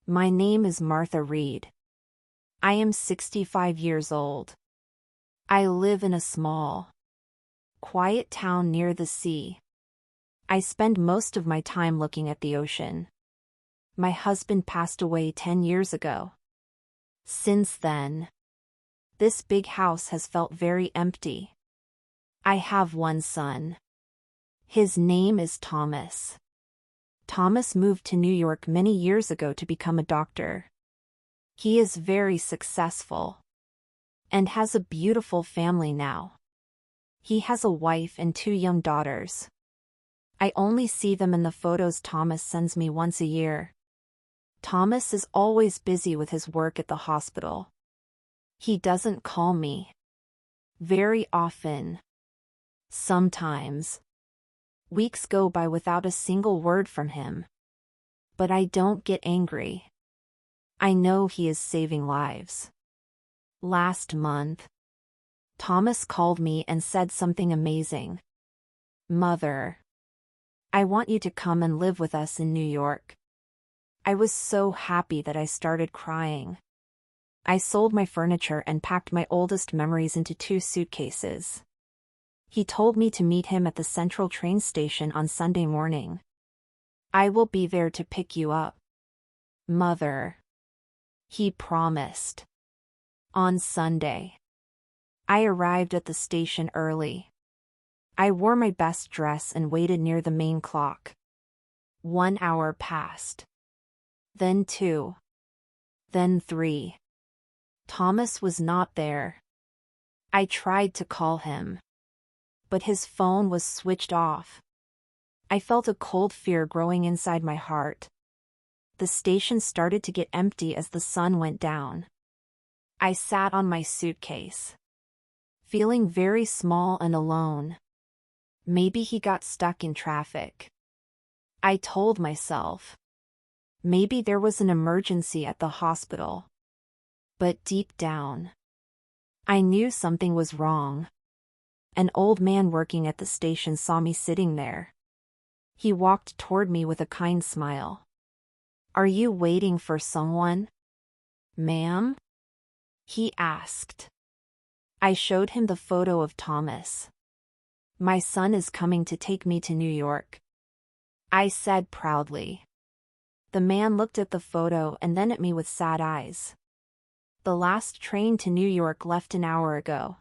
My name is Martha Reed. I am 65 years old. I live in a small, quiet town near the sea. I spend most of my time looking at the ocean. My husband passed away 10 years ago. Since then, this big house has felt very empty. I have one son. His name is Thomas. Thomas moved to New York many years ago to become a doctor. He is very successful and has a beautiful family now. He has a wife and 2 young daughters. I only see them in the photos Thomas sends me once a year. Thomas is always busy with his work at the hospital. He doesn't call me very often. Sometimes weeks go by without a single word from him. But I don't get angry. I know he is saving lives. Last month, Thomas called me and said something amazing. "Mother, I want you to come and live with us in New York." I was so happy that I started crying. I sold my furniture and packed my oldest memories into 2 suitcases. He told me to meet him at the Central train station on Sunday morning. "I will be there to pick you up, Mother," he promised. On Sunday, I arrived at the station early. I wore my best dress and waited near the main clock. 1 hour passed. Then 2. Then 3. Thomas was not there. I tried to call him, but his phone was switched off. I felt a cold fear growing inside my heart. The station started to get empty as the sun went down. I sat on my suitcase, feeling very small and alone. Maybe he got stuck in traffic. I told myself, maybe there was an emergency at the hospital. But deep down, I knew something was wrong. An old man working at the station saw me sitting there. He walked toward me with a kind smile. "Are you waiting for someone, ma'am?" he asked. I showed him the photo of Thomas. "My son is coming to take me to New York," I said proudly. The man looked at the photo and then at me with sad eyes. "The last train to New York left an hour ago,"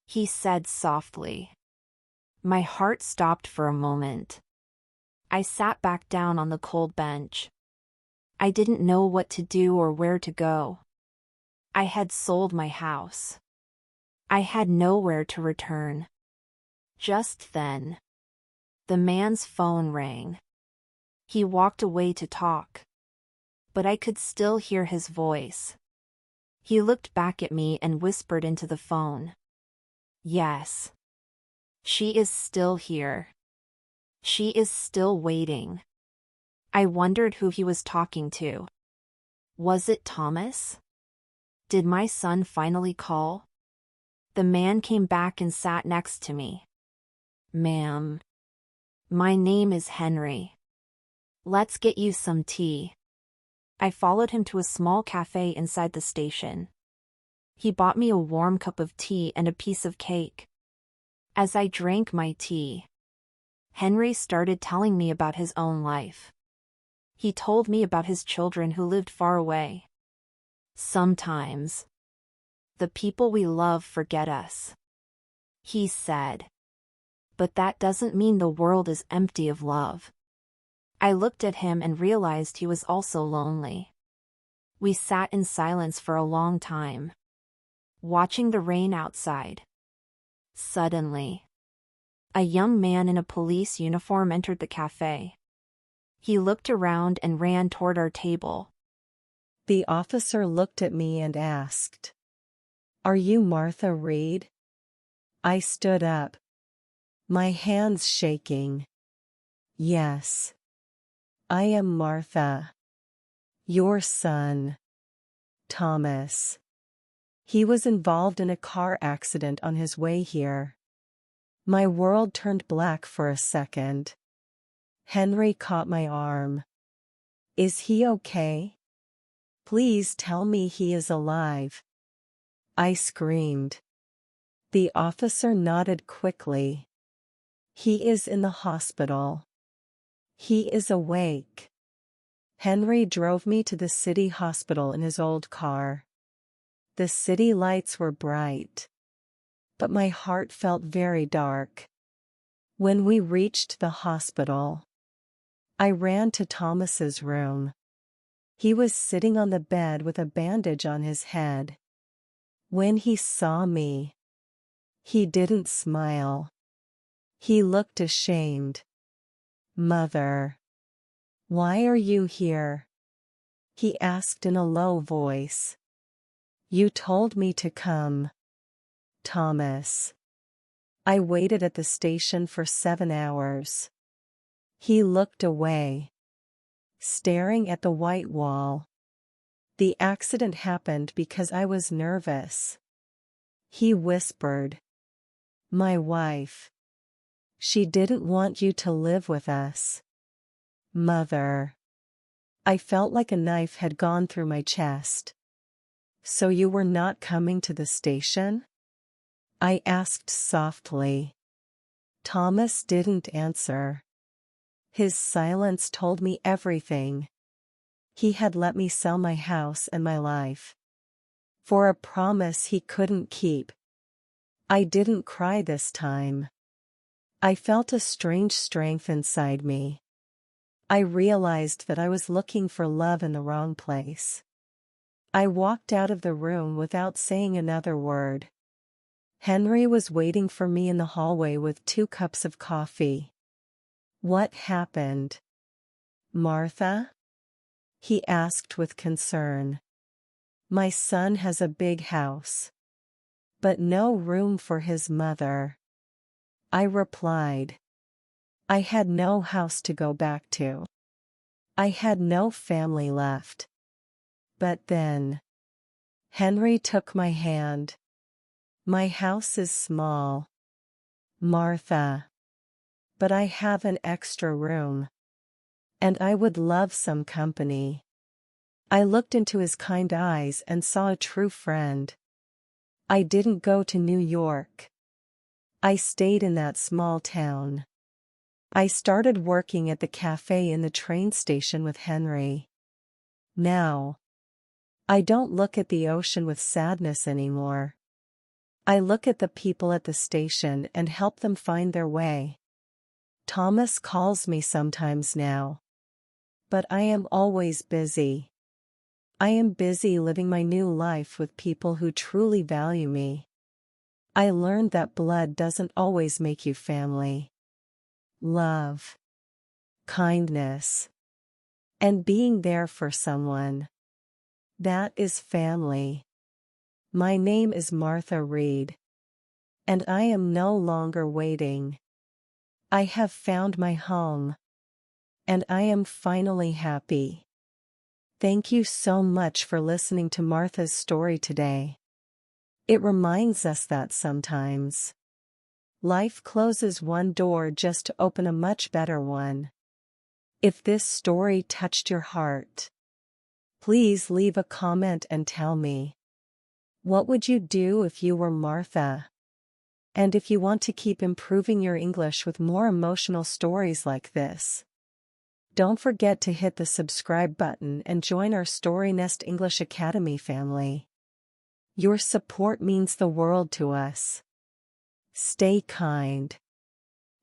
he said softly. My heart stopped for a moment. I sat back down on the cold bench. I didn't know what to do or where to go. I had sold my house. I had nowhere to return. Just then, the man's phone rang. He walked away to talk, but I could still hear his voice. He looked back at me and whispered into the phone. "Yes. She is still here. She is still waiting." I wondered who he was talking to. Was it Thomas? Did my son finally call? The man came back and sat next to me. "Ma'am, my name is Henry. Let's get you some tea." I followed him to a small cafe inside the station. He bought me a warm cup of tea and a piece of cake. As I drank my tea, Henry started telling me about his own life. He told me about his children who lived far away. "Sometimes, the people we love forget us," he said. "But that doesn't mean the world is empty of love." I looked at him and realized he was also lonely. We sat in silence for a long time, watching the rain outside. Suddenly, a young man in a police uniform entered the cafe. He looked around and ran toward our table. The officer looked at me and asked, "Are you Martha Reed?" I stood up, my hands shaking. "Yes. I am Martha. Your son, Thomas. He was involved in a car accident on his way here." My world turned black for a second. Henry caught my arm. "Is he okay?" Please tell me he is alive. I screamed. The officer nodded quickly. He is in the hospital. He is awake. Henry drove me to the city hospital in his old car. The city lights were bright, but my heart felt very dark. When we reached the hospital, I ran to Thomas's room. He was sitting on the bed with a bandage on his head. When he saw me, he didn't smile. He looked ashamed. "Mother, why are you here?" he asked in a low voice. "You told me to come, Thomas." I waited at the station for 7 hours. He looked away, staring at the white wall. "The accident happened because I was nervous," he whispered. "My wife. She didn't want you to live with us." "Mother." I felt like a knife had gone through my chest. "So you were not coming to the station?" I asked softly. Thomas didn't answer. His silence told me everything. He had let me sell my house and my life for a promise he couldn't keep. I didn't cry this time. I felt a strange strength inside me. I realized that I was looking for love in the wrong place. I walked out of the room without saying another word. Henry was waiting for me in the hallway with 2 cups of coffee. "What happened, Martha?" he asked with concern. "My son has a big house, but no room for his mother," I replied. I had no house to go back to. I had no family left. But then, Henry took my hand. "My house is small, Martha, but I have an extra room. And I would love some company." I looked into his kind eyes and saw a true friend. I didn't go to New York. I stayed in that small town. I started working at the cafe in the train station with Henry. Now, I don't look at the ocean with sadness anymore. I look at the people at the station and help them find their way. Thomas calls me sometimes now. But I am always busy. I am busy living my new life with people who truly value me. I learned that blood doesn't always make you family. Love, kindness, and being there for someone, that is family. My name is Martha Reed, and I am no longer waiting. I have found my home, and I am finally happy. Thank you so much for listening to Martha's story today. It reminds us that sometimes life closes one door just to open a much better one. If this story touched your heart, please leave a comment and tell me. What would you do if you were Martha? And if you want to keep improving your English with more emotional stories like this, don't forget to hit the subscribe button and join our StoryNest English Academy family. Your support means the world to us. Stay kind.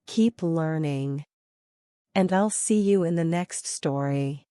Keep learning. And I'll see you in the next story.